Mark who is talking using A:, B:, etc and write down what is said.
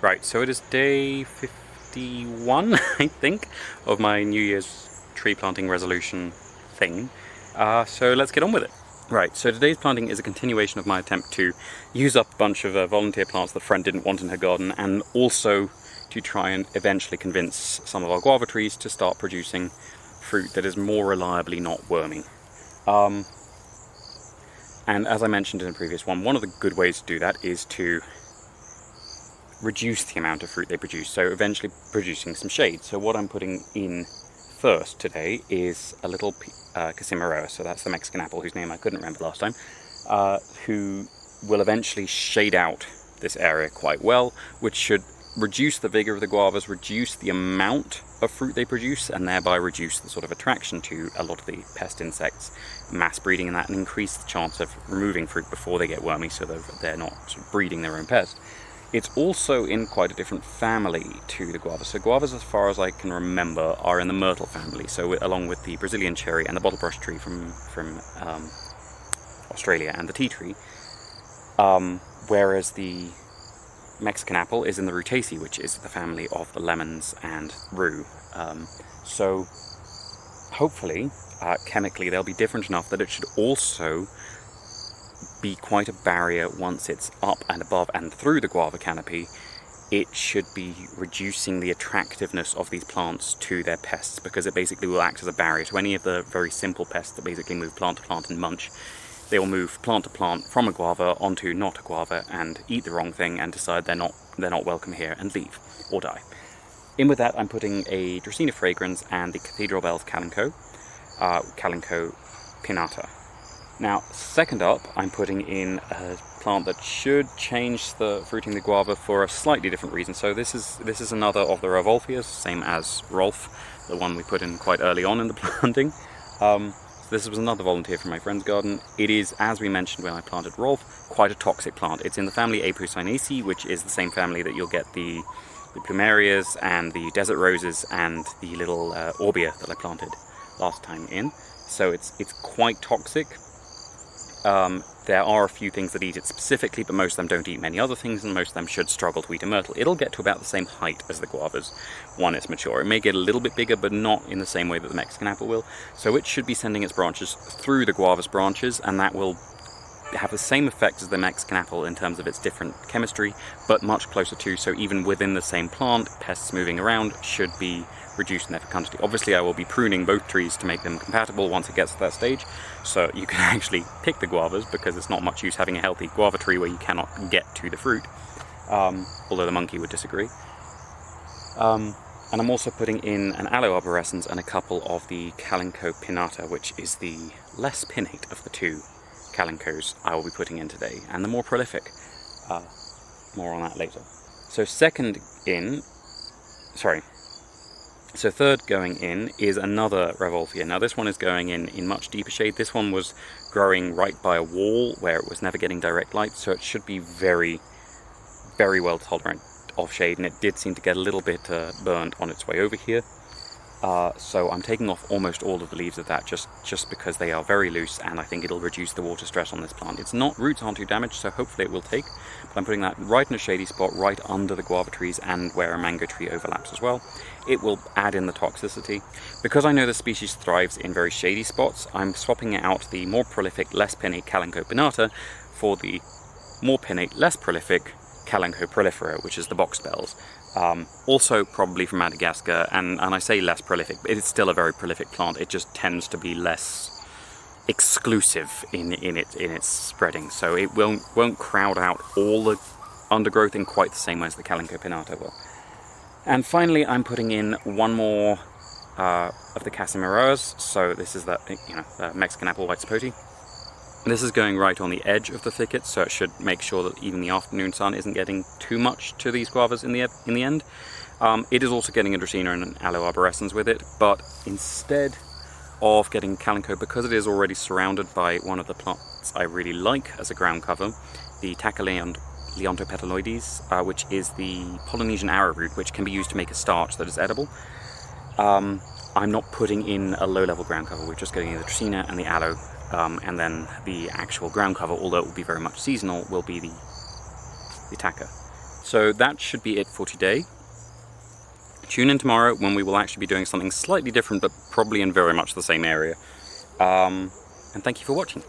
A: Right, so it is day 51, I think, of my New Year's tree planting resolution thing. So let's get on with it. Right, so today's planting is a continuation of my attempt to use up a bunch of volunteer plants that a friend didn't want in her garden, and also to try and eventually convince some of our guava trees to start producing fruit that is more reliably not wormy. And as I mentioned in a previous one of the good ways to do that is to reduce the amount of fruit they produce, so eventually producing some shade. So what I'm putting in first today is a little Casimiroa, so that's the Mexican apple whose name I couldn't remember last time, who will eventually shade out this area quite well, which should reduce the vigour of the guavas, reduce the amount of fruit they produce, and thereby reduce the sort of attraction to a lot of the pest insects, mass breeding and that, and increase the chance of removing fruit before they get wormy so that they're not sort of breeding their own pest. It's also in quite a different family to the guavas. So guavas, as far as I can remember, are in the myrtle family, so along with the Brazilian cherry and the bottlebrush tree from Australia and the tea tree, whereas the Mexican apple is in the Rutaceae, which is the family of the lemons and rue. So hopefully, chemically, they'll be different enough that it should also be quite a barrier once it's up and above and through the guava canopy. It should be reducing the attractiveness of these plants to their pests, because it basically will act as a barrier to any of the very simple pests that basically move plant to plant and munch. They will move plant to plant from a guava onto not a guava and eat the wrong thing and decide they're not welcome here and leave or die. In with that, I'm putting a Dracaena fragrans and the Cathedral Bells Calico pinnata. Now, second up, I'm putting in a plant that should change the fruiting the guava for a slightly different reason. So this is another of the Rauvolfias, same as Rolf, the one we put in quite early on in the planting. This was another volunteer from my friend's garden. It is, as we mentioned when I planted Rolf, quite a toxic plant. It's in the family Apocynaceae, which is the same family that you'll get the plumerias and the desert roses and the little Orbia that I planted last time in. So it's quite toxic. There are a few things that eat it specifically, but most of them don't eat many other things, and most of them should struggle to eat a myrtle. It'll get to about the same height as the guavas when it's mature. It may get a little bit bigger, but not in the same way that the Mexican apple will. So it should be sending its branches through the guavas branches, and that will have the same effect as the Mexican apple in terms of its different chemistry, but much closer to, so even within the same plant, pests moving around should be reduced in their fecundity. Obviously I will be pruning both trees to make them compatible once it gets to that stage, so you can actually pick the guavas, because it's not much use having a healthy guava tree where you cannot get to the fruit, although the monkey would disagree. And I'm also putting in an Aloe arborescens and a couple of the Calico pinnata, which is the less pinnate of the two Calincos I will be putting in today, and the more prolific. More on that later. So third going in is another Rauvolfia. Now this one is going in much deeper shade. This one was growing right by a wall where it was never getting direct light, so it should be very, very well tolerant of shade, and it did seem to get a little bit burnt on its way over here. So I'm taking off almost all of the leaves of that just because they are very loose, and I think it'll reduce the water stress on this plant. Roots aren't too damaged, so hopefully it will take, but I'm putting that right in a shady spot, right under the guava trees and where a mango tree overlaps as well. It will add in the toxicity. Because I know the species thrives in very shady spots, I'm swapping out the more prolific, less pinnate Calico pinnata for the more pinnate, less prolific Calico prolifera, which is the box bells. Also probably from Madagascar, and I say less prolific, but it's still a very prolific plant. It just tends to be less exclusive in its spreading, so it won't crowd out all the undergrowth in quite the same way as the Calico pinnata will. And finally, I'm putting in one more of the Casimiroas. So this is the Mexican apple white sapote. This is going right on the edge of the thicket, so it should make sure that even the afternoon sun isn't getting too much to these guavas in the end. It is also getting a Dracaena and an Aloe arborescens with it, but instead of getting Calico, because it is already surrounded by one of the plants I really like as a ground cover, the Leontopetaloides, which is the Polynesian arrowroot, which can be used to make a starch that is edible. I'm not putting in a low-level ground cover. We're just getting the Dracaena and the Aloe, and then the actual ground cover, although it will be very much seasonal, will be the Taca. So that should be it for today. Tune in tomorrow when we will actually be doing something slightly different, but probably in very much the same area. And thank you for watching.